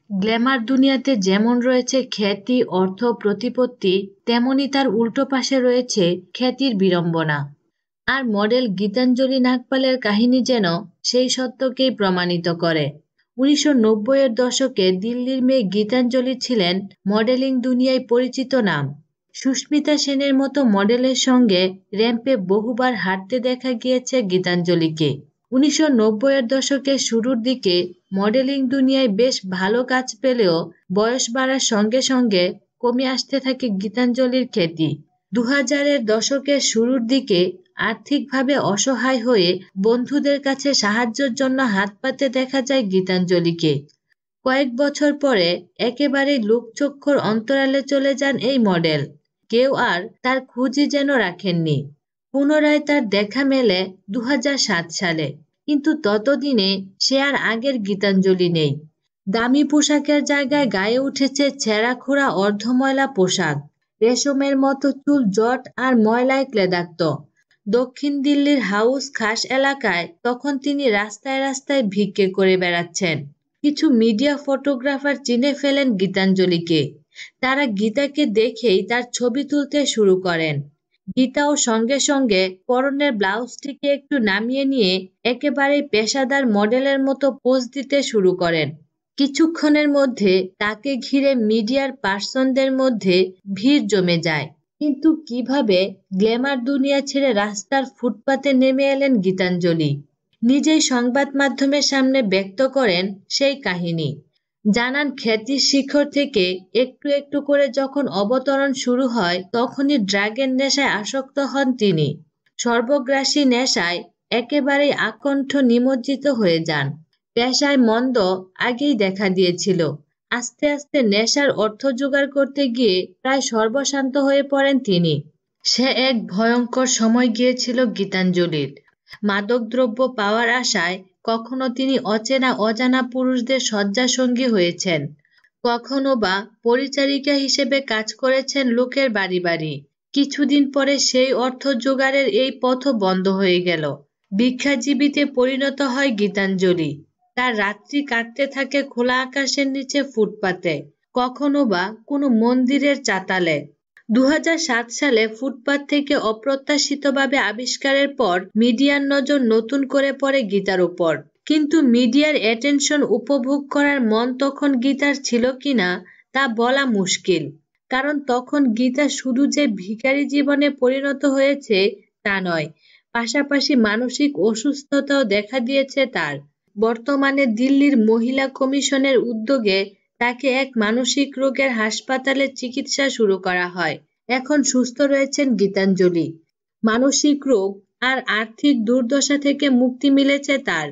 Glamour দুনিয়াতে যেমন রয়েছে খ্যাতি, অর্থ, প্রতিপত্তি, তেমনি তার উল্টো পাশে রয়েছে খ্যাতির বিড়ম্বনা। আর মডেল গীতাঞ্জলি নাগপালের কাহিনী যেন সেই সত্যকেই প্রমাণিত করে। ১৯৯০-এর দশকে দিল্লির মেয়ে গীতাঞ্জলি ছিলেন মডেলিং দুনিয়ায় পরিচিত নাম। সুস্মিতা সেনের মতো মডেলের সঙ্গে র্যাম্পে বহুবার হাঁটতে দেখা গিয়েছে গীতাঞ্জলিকে। ১৯৯০-এর দশকের শুরুর দিকে মডেলিং দুনিয়ায় বেশ ভালো কাজ পেলেও বয়স বাড়ার সঙ্গে সঙ্গে কমে আসতে থাকে গীতাঞ্জলির খ্যাতি। ২০০০-এর দশকের শুরুর দিকে আর্থিকভাবে অসহায় হয়ে বন্ধুদের কাছে সাহায্যের জন্য হাত পাততে দেখা যায় গীতাঞ্জলিকে। কয়েক বছর পরে একেবারেই লোকচক্ষুর অন্তরালে চলে যান এই মডেল। কেউ আর তার খোঁজই যেন রাখেননি। পুনরায় তার দেখা মেলে ২০০৭ সালে, কিন্তু ততদিনে সে আর আগের গীতাঞ্জলি নেই। দামি পোশাকের জায়গায় গায়ে উঠেছে ছেঁড়াখোড়া অর্ধময়লা পোশাক, রেশমের মতো চুল জট আর ময়লায় ক্লেদাক্ত। দক্ষিণ দিল্লির হাউস খাস এলাকায় তখন তিনি রাস্তায় রাস্তায় ভিক্ষে করে বেড়াচ্ছেন। কিছু মিডিয়া ফটোগ্রাফার চিনে ফেলেন গীতাঞ্জলিকে। তারা গীতাকে দেখেই তার ছবি তুলতে শুরু করেন। গীতাও সঙ্গে সঙ্গে পরনের ব্লাউজটিকে একটু নামিয়ে নিয়ে একেবারেই পেশাদার মডেলের মতো পোজ দিতে শুরু করেন। কিছুক্ষণের মধ্যে তাকে ঘিরে মিডিয়ার পার্সনদের মধ্যে ভিড় জমে যায়। কিন্তু কিভাবে গ্ল্যামার দুনিয়া ছেড়ে রাস্তার ফুটপাতে নেমে এলেন গীতাঞ্জলি? নিজেই সংবাদ মাধ্যমের সামনে ব্যক্ত করেন সেই কাহিনী। জানান খ্যাতির শিখর থেকে একটু একটু করে যখন অবতরণ শুরু হয় তখনই ড্রাগের নেশায় আসক্ত হন তিনি। সর্বগ্রাসী নেশায় একেবারেই আকণ্ঠ নিমজ্জিত হয়ে যান। পেশায় মন্দ আগেই দেখা দিয়েছিল। আস্তে আস্তে নেশার অর্থ জোগাড় করতে গিয়ে প্রায় সর্বশান্ত হয়ে পড়েন তিনি। সে এক ভয়ঙ্কর সময় গিয়েছিল গীতাঞ্জলির। মাদকদ্রব্য পাওয়ার আশায় কখনো তিনি অচেনা অজানা পুরুষদের শয্যাসঙ্গী হয়েছেন, কখনো বা পরিচারিকা হিসেবে কাজ করেছেন লোকের বাড়ি বাড়ি। কিছুদিন পরে সেই অর্থ জোগাড়ের এই পথও বন্ধ হয়ে গেল। ভিক্ষাজীবীতে পরিণত হয় গীতাঞ্জলি। তার রাত্রি কাটতে থাকে খোলা আকাশের নিচে ফুটপাতে, কখনো বা কোনো মন্দিরের চাতালে। ২০০৭ সালে ফুটপাত থেকে অপ্রত্যাশিতভাবে আবিষ্কারের পর মিডিয়ার নজর নতুন করে পড়ে গীতার উপর। কিন্তু মিডিয়ার অ্যাটেনশন উপভোগ করার মন তখন গীতার ছিল কিনা তা বলা মুশকিল। কারণ তখন গীতা শুধু যে ভিখারি জীবনে পরিণত হয়েছে তা নয়, পাশাপাশি মানসিক অসুস্থতাও দেখা দিয়েছে তার। বর্তমানে দিল্লির মহিলা কমিশনের উদ্যোগে তাকে এক মানসিক রোগের হাসপাতালে চিকিৎসা শুরু করা হয়। এখন সুস্থ রয়েছেন গীতাঞ্জলি। মানসিক রোগ আর আর্থিক দুর্দশা থেকে মুক্তি মিলেছে তার।